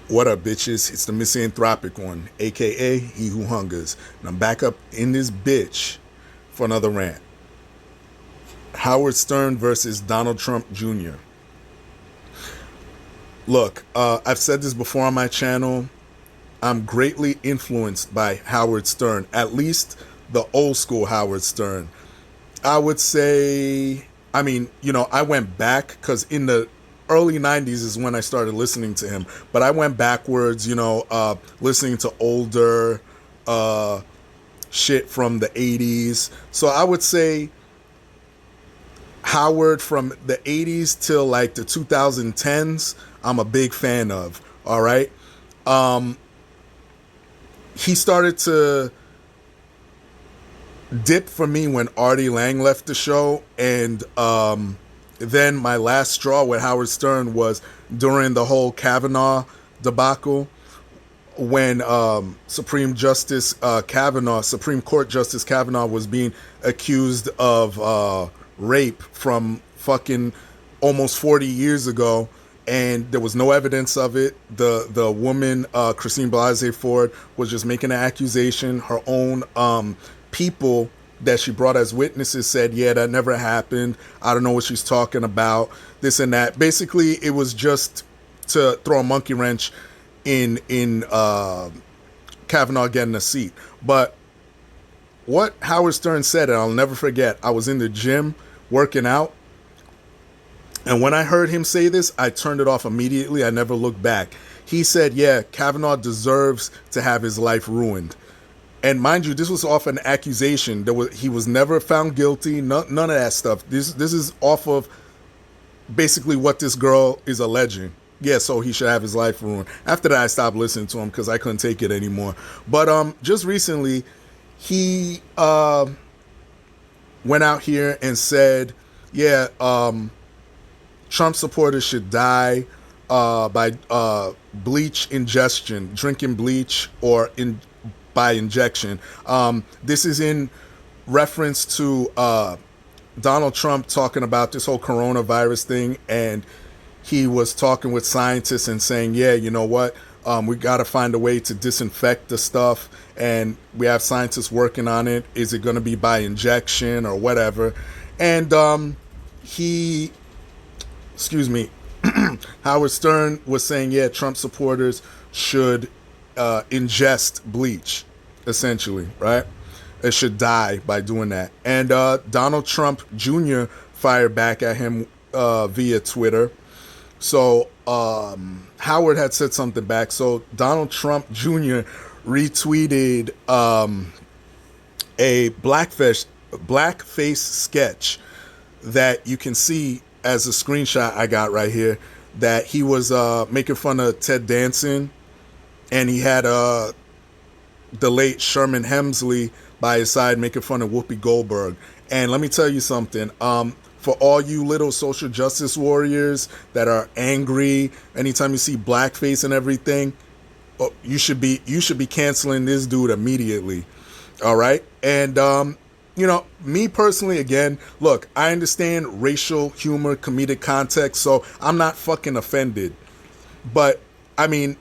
What up, bitches? It's the misanthropic one, aka He Who Hungers. And I'm back up in this bitch for another rant. Howard Stern versus Donald Trump Jr. Look, I've said this before on my channel. I'm greatly influenced by Howard Stern, at least the old school Howard Stern. I would say, I went back because in the early 90s is when I started listening to him, but I went backwards, listening to older uh, shit from the 80s. So I would say Howard from the 80s till like the 2010s, I'm a big fan of. All right. He started to dip for me when Artie Lang left the show, and then my last straw with Howard Stern was during the whole Kavanaugh debacle, when Supreme Court Justice Kavanaugh was being accused of rape from fucking almost 40 years ago, and there was no evidence of it. The woman, Christine Blasey Ford, was just making an accusation. Her own people that she brought as witnesses said, yeah, that never happened. I don't know what she's talking about, this and that. Basically, it was just to throw a monkey wrench in Kavanaugh getting a seat. But what Howard Stern said, and I'll never forget, I was in the gym working out, and when I heard him say this, I turned it off immediately. I never looked back. He said, yeah, Kavanaugh deserves to have his life ruined. And mind you, this was off an accusation. He was never found guilty. None of that stuff. This is off of basically what this girl is alleging. Yeah, so he should have his life ruined. After that, I stopped listening to him because I couldn't take it anymore. But just recently, he went out here and said, yeah, Trump supporters should die by bleach ingestion, drinking bleach, or by injection. This is in reference to Donald Trump talking about this whole coronavirus thing, and he was talking with scientists and saying, yeah, you know what, we got to find a way to disinfect the stuff, and we have scientists working on it. Is it going to be by injection or whatever? And Howard Stern was saying, yeah, Trump supporters should ingest bleach, essentially, right? It should die by doing that. And Donald Trump Jr. fired back at him via Twitter. So Howard had said something back. So Donald Trump Jr. retweeted a blackface sketch that you can see as a screenshot I got right here, that he was making fun of Ted Danson, and he had the late Sherman Hemsley by his side making fun of Whoopi Goldberg. And let me tell you something, for all you little social justice warriors that are angry anytime you see blackface and everything, you should be canceling this dude immediately. All right? And me personally, again, look, I understand racial humor, comedic context, so I'm not fucking offended. But I mean,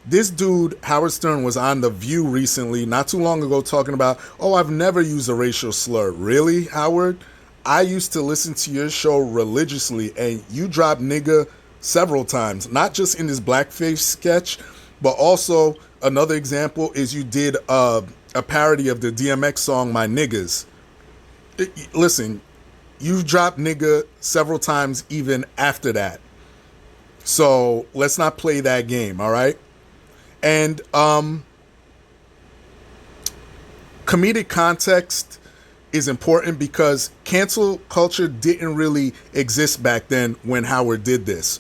this dude, Howard Stern, was on The View recently, not too long ago, talking about, oh, I've never used a racial slur. Really, Howard? I used to listen to your show religiously, and you dropped nigga several times, not just in this blackface sketch, but also another example is you did a parody of the DMX song, My Niggas. Listen, you've dropped nigga several times even after that. So let's not play that game, all right? And comedic context is important because cancel culture didn't really exist back then when Howard did this.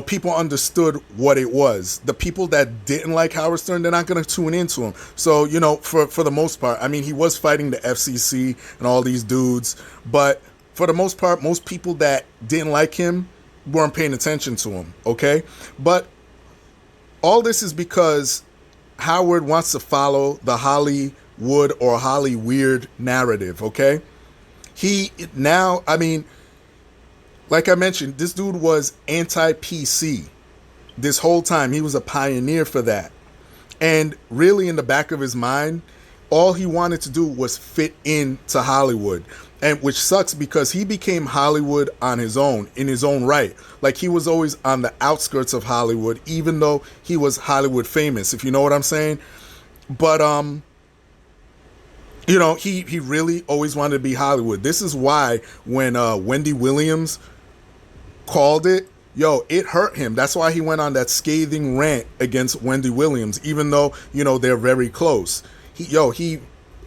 People understood what it was. The people that didn't like Howard Stern, they're not going to tune into him. So, for the most part, I mean, he was fighting the FCC and all these dudes, but for the most part, most people that didn't like him weren't paying attention to him, okay? But all this is because Howard wants to follow the Hollywood or Holly weird narrative, okay? Like I mentioned, this dude was anti-PC. this whole time he was a pioneer for that. And really, in the back of his mind, all he wanted to do was fit into Hollywood. And which sucks because he became Hollywood on his own, in his own right. Like, he was always on the outskirts of Hollywood, even though he was Hollywood famous, if you know what I'm saying. But you know, he really always wanted to be Hollywood. This is why when Wendy Williams called it, yo, it hurt him. That's why he went on that scathing rant against Wendy Williams, even though, you know, they're very close. He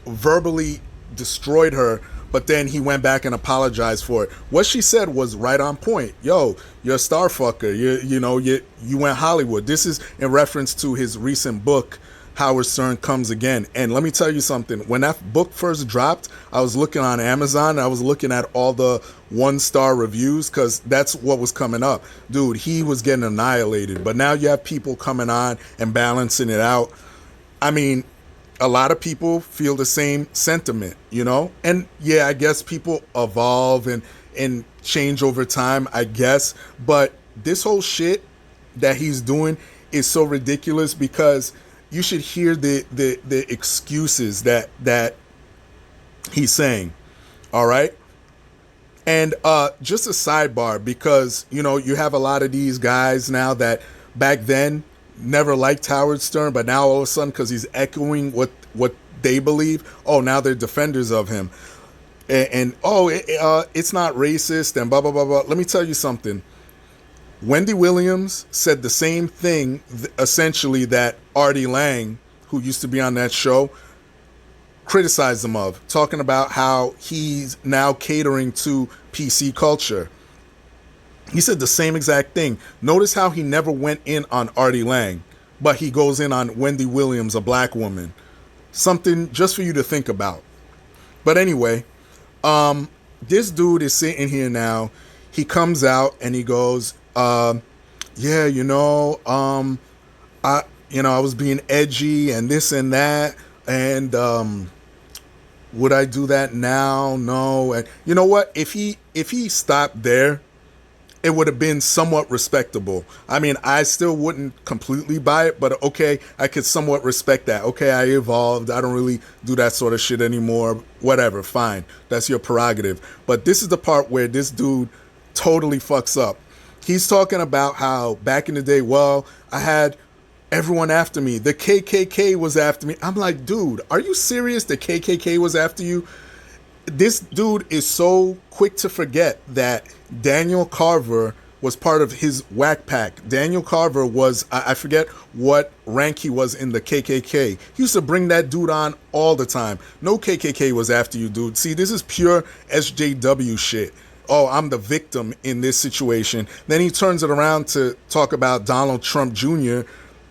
verbally destroyed her, but then he went back and apologized for it. What she said was right on point. Yo, you're a star fucker. You went Hollywood. This is in reference to his recent book, Howard Stern Comes Again. And let me tell you something. When that book first dropped, I was looking on Amazon. I was looking at all the 1-star reviews because that's what was coming up. Dude, he was getting annihilated. But now you have people coming on and balancing it out. I mean, a lot of people feel the same sentiment, you know? And yeah, I guess people evolve and change over time, I guess. But this whole shit that he's doing is so ridiculous because you should hear the excuses that he's saying. All right. And just a sidebar, because, you know, you have a lot of these guys now that back then never liked Howard Stern, but now all of a sudden, because he's echoing what they believe, oh, now they're defenders of him. It's not racist and blah, blah, blah, blah. Let me tell you something. Wendy Williams said the same thing, essentially, that Artie Lang, who used to be on that show, criticized him of, talking about how he's now catering to PC culture. He said the same exact thing. Notice how he never went in on Artie Lang, but he goes in on Wendy Williams, a black woman. Something just for you to think about. But anyway, this dude is sitting here now. He comes out and he goes, I was being edgy and this and that, and would I do that now? No. And you know what? If he stopped there, it would have been somewhat respectable. I mean, I still wouldn't completely buy it, but okay, I could somewhat respect that. Okay, I evolved. I don't really do that sort of shit anymore. Whatever, fine. That's your prerogative. But this is the part where this dude totally fucks up. He's talking about how back in the day, well, I had everyone after me. The KKK was after me. I'm like, dude, are you serious? The KKK was after you? This dude is so quick to forget that Daniel Carver was part of his whack pack. Daniel Carver was, I forget what rank he was in the KKK. He used to bring that dude on all the time. No KKK was after you, dude. See, this is pure SJW shit. Oh, I'm the victim in this situation. Then he turns it around to talk about Donald Trump Jr.,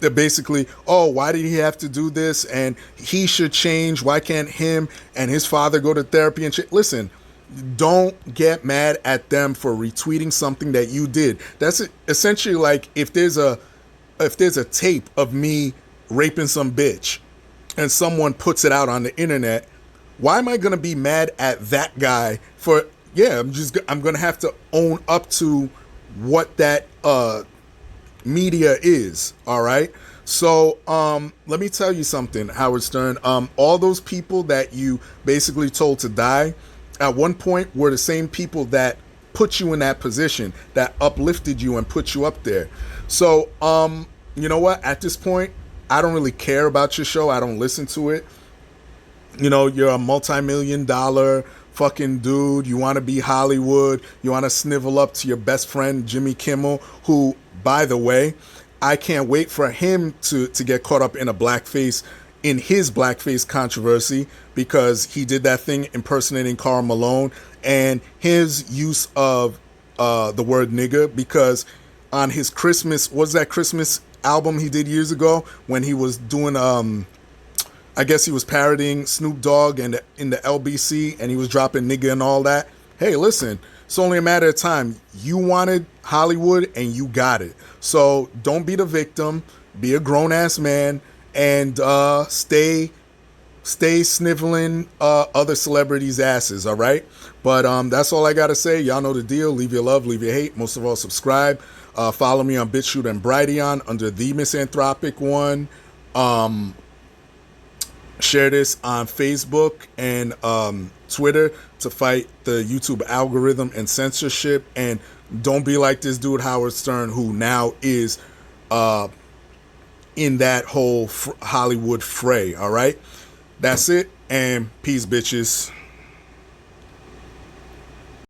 that basically, oh, why did he have to do this? And he should change. Why can't him and his father go to therapy and shit? Listen, don't get mad at them for retweeting something that you did. That's essentially like if there's a tape of me raping some bitch and someone puts it out on the internet, why am I going to be mad at that guy for, yeah, I'm going to have to own up to what that media is, all right? So let me tell you something, Howard Stern. All those people that you basically told to die at one point were the same people that put you in that position, that uplifted you and put you up there. So you know what? At this point, I don't really care about your show. I don't listen to it. You know, you're a multi-million-dollar fucking dude. You want to be Hollywood. You want to snivel up to your best friend, Jimmy Kimmel, who, by the way, I can't wait for him to get caught up in his blackface controversy, because he did that thing impersonating Karl Malone, and his use of the word nigga, because on his Christmas album he did years ago, when he was doing I guess he was parodying Snoop Dogg and in the LBC, and he was dropping nigga and all that. Hey, listen, it's only a matter of time. You wanted Hollywood and you got it. So don't be the victim. Be a grown-ass man and stay sniveling other celebrities' asses, all right? But that's all I got to say. Y'all know the deal. Leave your love, leave your hate. Most of all, subscribe. Follow me on BitChute and Brighteon under the Misanthropic One. Share this on Facebook and Twitter to fight the YouTube algorithm and censorship. And don't be like this dude Howard Stern, who now is in that whole Hollywood fray. All right, that's it, and peace, bitches.